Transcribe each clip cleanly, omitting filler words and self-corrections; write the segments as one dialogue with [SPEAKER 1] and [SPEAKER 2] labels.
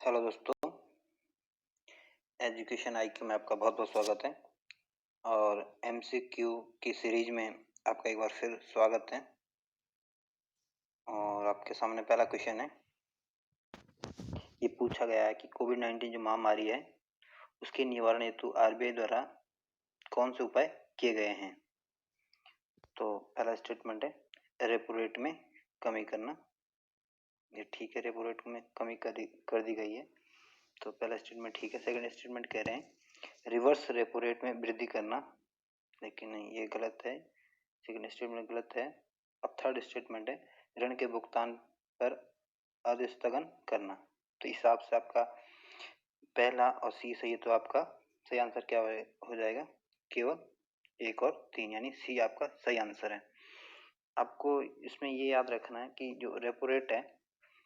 [SPEAKER 1] Hello दोस्तों, education IQ में आपका बहुत बहुत स्वागत है। और एमसीक्यू की सीरीज में आपका एक बार फिर स्वागत है। और आपके सामने पहला क्वेश्चन है। ये पूछा गया है कि कोविड-19 जो महामारी है उसके निवारण हेतु आरबीआई द्वारा कौन से उपाय किए गए हैं। तो पहला स्टेटमेंट है रेपो रेट में कमी करना। ये ठीक है, रेपो रेट में कमी कर दी गई है, तो पहला स्टेटमेंट ठीक है। सेकंड स्टेटमेंट कह रहे हैं रिवर्स रेपो रेट में वृद्धि करना, लेकिन नहीं, ये गलत है। सेकंड स्टेटमेंट गलत है। अब थर्ड स्टेटमेंट है ऋण के भुगतान पर अस्थगन करना। तो इस हिसाब से आपका पहला और सी सही है, तो आपका सही आंसर क्या हो जाएगा? केवल 1 और 3, यानी सी आपका सही आंसर है। आपको इसमें ये याद रखना है कि जो रेपो रेट है,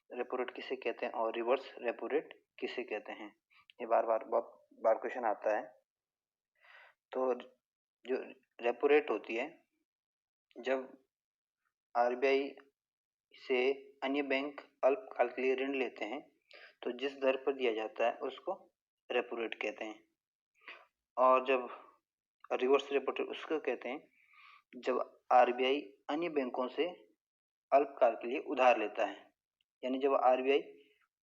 [SPEAKER 1] रेपो रेट किसे कहते हैं और रिवर्स रेपो रेट किसे कहते हैं। ये बहुत बार क्वेश्चन आता है। तो जो रेपो रेट होती है, जब आरबीआई से अन्य बैंक अल्पकाल के लिए ऋण लेते हैं तो जिस दर पर दिया जाता है उसको रेपो रेट कहते हैं। और जब रिवर्स रेपो रेट उसको कहते हैं जब आरबीआई अन्य बैंकों से अल्पकाल के लिए उधार लेता है। यानी जब आरबीआई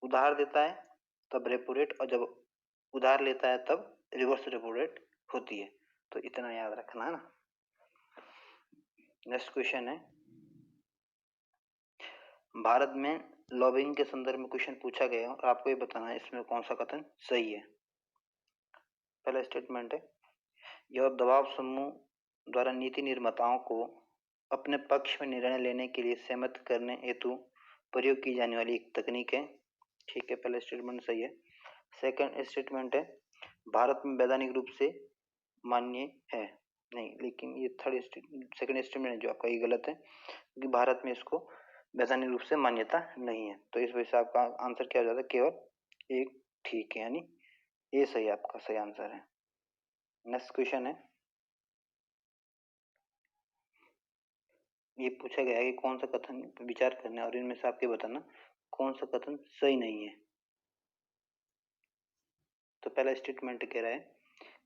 [SPEAKER 1] उधार देता है तब रेपो रेट, और जब उधार लेता है तब रिवर्स रेपो रेट होती है। तो इतना याद रखना है ना। नेक्स्ट क्वेश्चन है, भारत में लॉबिंग के संदर्भ में क्वेश्चन पूछा गया और आपको ये बताना है इसमें कौन सा कथन सही है। पहला स्टेटमेंट है यह दबाव समूह द्वारा नीति निर्माताओं को अपने पक्ष में निर्णय लेने के लिए सहमत करने हेतु प्रयोग की जाने वाली एक तकनीक है। ठीक है, पहला स्टेटमेंट सही है। सेकंड स्टेटमेंट है भारत में वैधानिक रूप से मान्य है। नहीं, लेकिन ये सेकंड स्टेटमेंट जो आपका ये गलत है, क्योंकि भारत में इसको वैधानिक रूप से मान्यता नहीं है। तो इस वजह से आपका आंसर क्या हो जाता है? केवल 1 ठीक है, यानी ये सही आपका सही आंसर है। नेक्स्ट क्वेश्चन है, ये पूछा गया है कि कौन सा कथन विचार करना है और इनमें से आपके बताना कौन सा कथन सही नहीं है। तो पहला स्टेटमेंट कह रहा है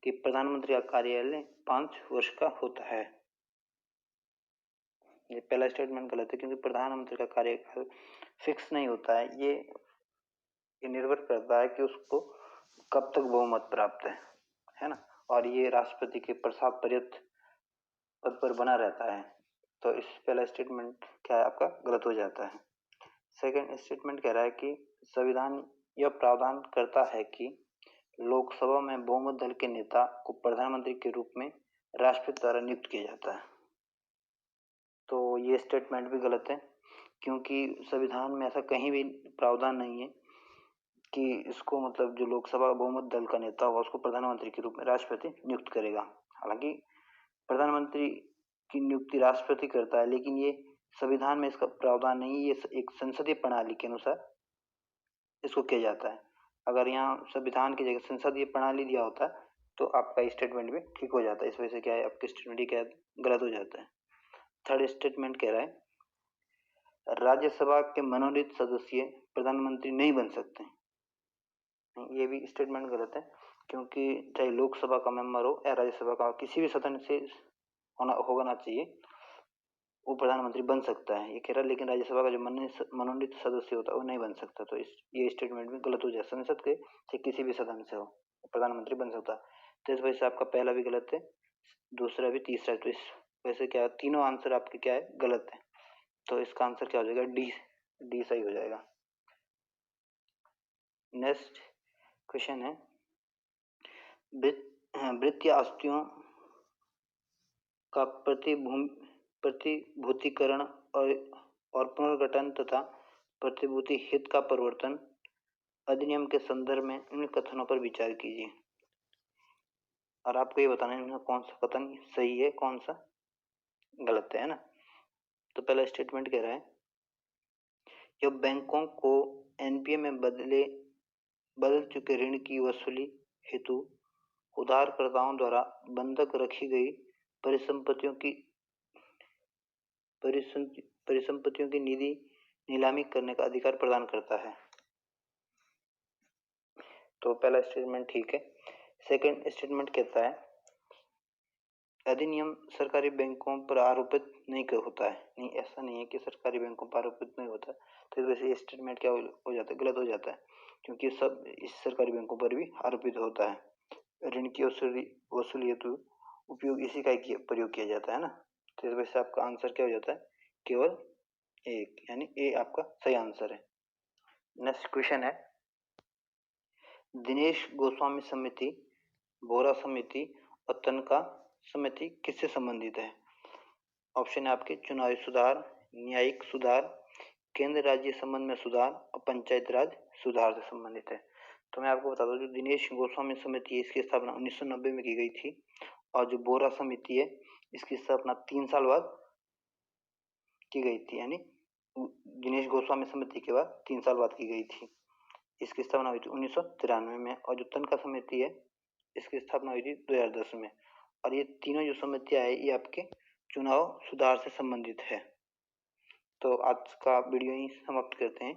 [SPEAKER 1] कि प्रधानमंत्री का कार्यालय 5 वर्ष का होता है। ये पहला स्टेटमेंट गलत है, क्योंकि प्रधानमंत्री का कार्यकाल फिक्स नहीं होता है। ये निर्भर करता है कि उसको कब तक बहुमत प्राप्त है ना। और ये राष्ट्रपति के प्रसाद पर्यंत पद पर बना रहता है। तो इस पहला स्टेटमेंट क्या है आपका गलत हो जाता है। सेकंड स्टेटमेंट कह रहा है कि संविधान यह प्रावधान करता है कि लोकसभा में बहुमत दल के नेता को प्रधानमंत्री के रूप में राष्ट्रपति द्वारा नियुक्त किया जाता है। तो ये स्टेटमेंट भी गलत है, क्योंकि संविधान में ऐसा कहीं भी प्रावधान नहीं है कि इसको मतलब जो लोकसभा बहुमत दल का नेता होगा उसको प्रधानमंत्री के रूप में राष्ट्रपति नियुक्त करेगा। हालांकि प्रधानमंत्री की नियुक्ति राष्ट्रपति करता है, लेकिन ये संविधान में इसका प्रावधान नहीं है। ये एक संसदीय प्रणाली के अनुसार इसको किया जाता है। अगर यहाँ संविधान की जगह संसदीय प्रणाली दिया होता तो आपका स्टेटमेंट भी ठीक हो जाता है। इस वजह से क्या है आपका स्टेटमेंट क्या गलत हो जाता है। थर्ड स्टेटमेंट कह रहा है राज्यसभा के मनोनीत सदस्य प्रधानमंत्री नहीं बन सकते। ये भी स्टेटमेंट गलत है, क्योंकि चाहे लोकसभा का मेंबर हो या राज्यसभा का, किसी भी सदन से होना चाहिए, वो प्रधानमंत्री बन सकता है ये कह रहा है। लेकिन राज्यसभा का जो मनोनीत सदस्य होता है वो नहीं बन सकता। तो ये स्टेटमेंट भी गलत हो जाए। संसद के से किसी भी सदन से हो प्रधानमंत्री बन सकता है। तो इस वजह से आपका पहला भी गलत है, दूसरा भी, तीसरा। तो इस वजह से क्या है, तीनों आंसर आपके क्या है गलत है। तो इसका आंसर क्या हो जाएगा? डी सही हो जाएगा। नेक्स्ट क्वेश्चन है वित्तीय आस्तियों का प्रतिभूतिकरण और पुनर्गठन तथा प्रतिभूति हित का परिवर्तन अधिनियम के संदर्भ में इन कथनों पर विचार कीजिए। और आपको ये बताना है इनमें कौन सा कथन सही है कौन सा गलत है ना। तो पहला स्टेटमेंट कह रहा है यह बैंकों को एनपीए में बदल चुके ऋण की वसूली हेतु उधारकर्ताओं द्वारा बंधक रखी गई परिसंपत्तियों की निधि नीलामी करने का अधिकार प्रदान करता है। तो पहला स्टेटमेंट ठीक है। सेकंड स्टेटमेंट कहता है अधिनियम सरकारी बैंकों पर आरोपित नहीं होता है। नहीं, ऐसा नहीं है कि सरकारी बैंकों पर आरोपित नहीं होता। तो इस वजह से स्टेटमेंट क्या हो जाता है, गलत हो जाता है, क्योंकि सब इस सरकारी बैंकों पर भी आरोपित होता है। ऋण की वसूली हेतु उपयोग इसी का प्रयोग किया जाता है ना। तो इस वजह से आपका आंसर क्या हो जाता है, केवल एक, यानी ए आपका सही आंसर है। नेक्स्ट क्वेश्चन है, दिनेश गोस्वामी समिति, बोरा समिति और तनखा समिति किससे संबंधित है? ऑप्शन है आपके चुनावी सुधार, न्यायिक सुधार, केंद्र राज्य संबंध में सुधार और पंचायत राज सुधार से संबंधित है। तो मैं आपको बता दूं, जो दिनेश गोस्वामी समिति है इसकी स्थापना 1990 में की गई थी, और जो बोरा समिति है इसकी स्थापना 3 साल बाद की गई थी, यानी दिनेश गोस्वामी समिति के बाद 3 साल बाद की गई थी। इसकी स्थापना हुई थी 1993 में, और जो तनखा समिति है इसकी स्थापना हुई थी 2010 में। और ये तीनों जो समितियां है ये आपके चुनाव सुधार से संबंधित है। तो आज का वीडियो यहीं समाप्त करते हैं।